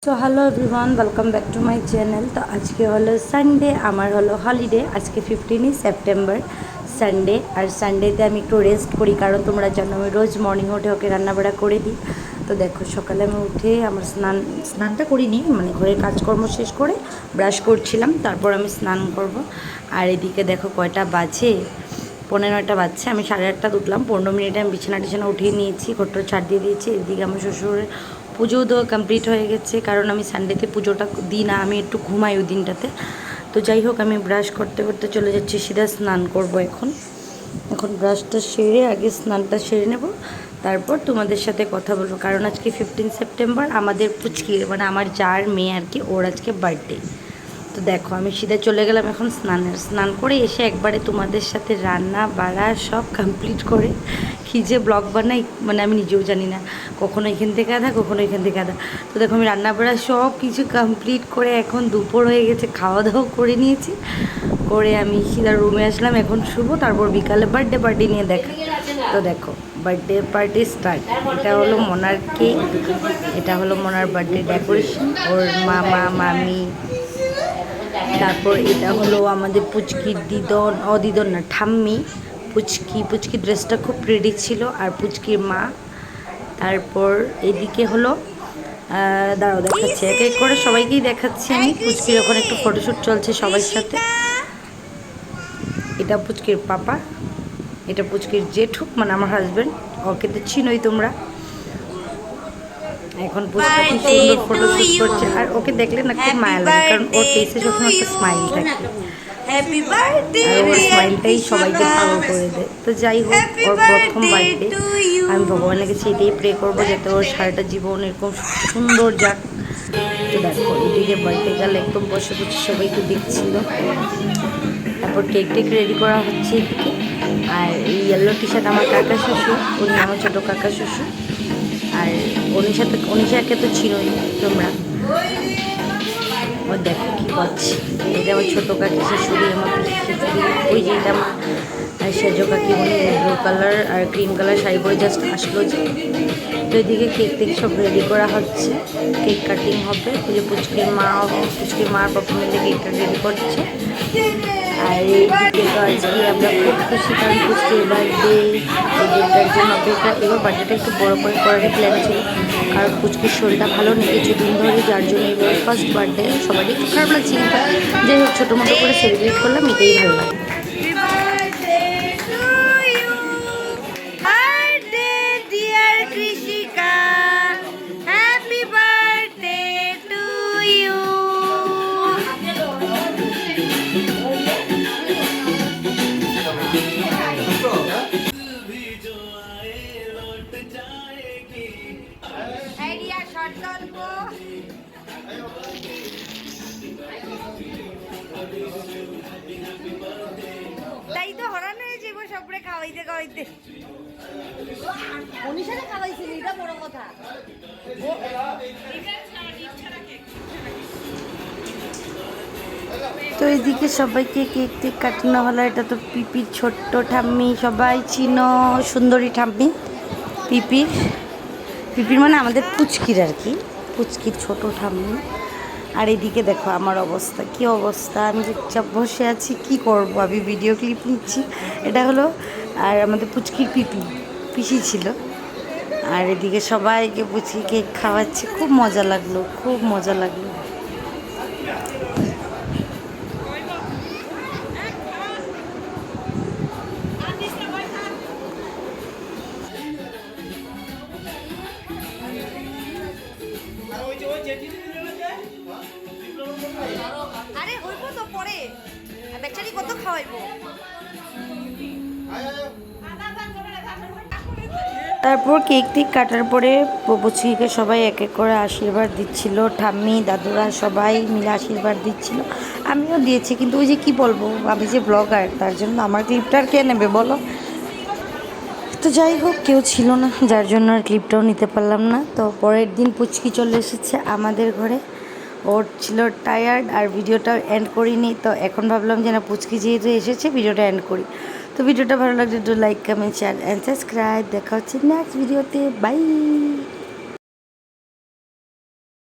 So hello everyone, welcome back to my channel. তো আজকে হলো সানডে, আমার হলো হলিডে। আজকে 15ই সেপ্টেম্বর, সানডে। আর সানডেতে আমি একটু রেস্ট করি, কারণ তোমরা জানো আমি রোজ মর্নিং উঠে ওকে রান্নাবাড়া করে দিই। তো দেখো, সকালে আমি উঠে আমার স্নানটা করিনি, মানে ঘরের কাজকর্ম শেষ করে ব্রাশ করছিলাম, তারপর আমি স্নান করব। আর এদিকে দেখো কয়টা বাজে, 9:15 বাজছে। আমি 8:30 উঠলাম, 15 মিনিটে আমি বিছানা উঠিয়ে নিয়েছি, ঘরটা ছাড় দিয়ে দিয়েছি। এদিকে আমার শ্বশুরের পুজোও দেওয়া কমপ্লিট হয়ে গেছে, কারণ আমি সানডেতে পুজোটা দিই না, আমি একটু ঘুমাই ওই দিনটাতে। তো যাই হোক, আমি ব্রাশ করতে করতে চলে যাচ্ছি, সিধা স্নান করব। এখন ব্রাশটা সেরে আগে স্নানটা সেরে নেব, তারপর তোমাদের সাথে কথা বলবো। কারণ আজকে 15 সেপ্টেম্বর আমাদের পুচকির, মানে আমার যার মেয়ে আর কি, ওর আজকে বার্থডে। তো দেখো, আমি সিধা চলে গেলাম এখন স্নান করে এসে একবারে তোমাদের সাথে রান্না বাড়া সব কমপ্লিট করে কী যে ব্লগ বানাই, মানে আমি নিজেও জানি না, কখনো এখান থেকে আধা, কখনো এখান থেকে আধা। তো দেখো, আমি রান্না বাড়া সব কিছু কমপ্লিট করে এখন দুপুর হয়ে গেছে, খাওয়া দাওয়া করে নিয়েছি, করে আমি সিধা রুমে আসলাম। এখন শুভ, তারপর বিকালে বার্থডে পার্টি নিয়ে দেখা। তো দেখো, বার্থডে পার্টি স্টার্ট। এটা হলো মনার কেক, এটা হলো মনার বার্থডে ডেকোরেশন, ওর মামা মামি। তারপর এটা হলো আমাদের পুচকির দিদন না, ঠাম্মি। পুচকি ড্রেসটা খুব প্রেটি ছিল, আর পুচকির মা। তারপর এদিকে হলো দাঁড়াও দেখাচ্ছি, এক এক করে সবাইকেই দেখাচ্ছি আমি। পুচকির ওখানে একটু ফটোশ্যুট চলছে সবার সাথে। এটা পুচকির পাপা, এটা পুচকির জেঠু, মানে আমার হাজব্যান্ড, ওকে তো চিনোই তোমরা। এখন পুচকি কি সুন্দর ফটোশ্যুট করছে, আর ওকে দেখলে না খুব মায়া লাগে, কারণ ওর ফেসে সবসময় একটা স্মাইল থাকে, আর ওর স্মাইলটাই সবাইকে পাগল করে দেয়। তো যাই হোক, ওর প্রথম বার্থডে, আমি ভগবানের কাছে এটাই প্রে করবো যাতে ওর সারাটা জীবন এরকম সুন্দর যাক। তো দেখো, এদিকে বার্থডে গেল একদম বসে বসে সবাইকে দেখছিল। তারপর কেক রেডি করা হচ্ছে এদিকে। আর এই ইয়েলো টি শার্ট আমার কাকা শ্বশুর, উনি আমার ছোটো কাকা শ্বশুর। আর অনিশাকে তো চিনোই তোমরা। ও দেখো কী করছে, এটা আমার ছোটো কাকি শাশুড়ি, আমার শাশুড়ি। ওই যে এটা আমার সেজো কাকি, উনি ব্লু কালার আর ক্রিম কালার শাড়ি পরে জাস্ট আসলো যে। তো এদিকে কেক সব রেডি করা হচ্ছে, কেক কাটিং হবে। ওই যে পুচকির মার বাবা মিলে কেকটা রেডি করছে। আর এইদিকে তো আজকে আমরা খুব খুশি, কারণ পুচকির বার্থডে, এই দিনটার জন্য অপেক্ষা। এবার বার্থডেটা একটু বড়ো করে করারই প্ল্যান ছিল, কারণ পুচকির শরীরটা ভালো নেই কিছুদিন ধরে, যার জন্য এবার ফার্স্ট বার্থডে সবারই একটু খারাপ লাগছে, কিন্তু যাই হোক ছোটো মোটো করে সেলিব্রেট করলাম, এটাই ভালো লাগে। তাই তো হরান হয়ে যাবো সবরে খাওয়াইতে খাওয়াইতে। অনুসারে খাওয়াইছিলি, এটা বড় কথা। তো এইদিকে সবাইকে কেক কাটানো হলো। এটা তো পিপির ছোট্ট ঠাম্মি, সবাই চিনো, সুন্দরী ঠাম্মি। পিপির মানে আমাদের পুচকির আর কি, পুচকির ছোট ঠাম্মি। আর এদিকে দেখো আমার অবস্থা, কি অবস্থা, আমি চুপচাপ বসে আছি, কি করব, আমি ভিডিও ক্লিপ নিচ্ছি। এটা হলো আর আমাদের পুচকির পিসি ছিল। আর এদিকে সবাইকে পুচকি কেক খাওয়াচ্ছে, খুব মজা লাগলো, খুব মজা লাগলো। আরে হইব তো পরে, বেচারি কত খাওয়াইবো। তারপর কেক কাটার পরে পুচকিকে সবাই এক এক করে আশীর্বাদ দিচ্ছিল, ঠাম্মি দাদুরা সবাই মিলে আশীর্বাদ দিচ্ছিল, আমিও দিয়েছি। কিন্তু ওই যে কি বলবো, আমি যে ব্লগার, তার জন্য আমার ক্লিপটা আর কে নেবে বলো। তো যাই হোক, কেউ ছিল না, যার জন্য আর ক্লিপটাও নিতে পারলাম না। তো পরের দিন পুচকি চলে এসেছে আমাদের ঘরে, ওর ছিল টায়ার্ড, আর ভিডিওটা এন্ড করিনি। তো এখন ভাবলাম যে না, পুচকি যেহেতু এসেছে ভিডিওটা এন্ড করি। তো ভিডিওটা ভালো লাগলে একটু like, comment, share and subscribe. দেখা হচ্ছে নেক্সট ভিডিওতে, বাই।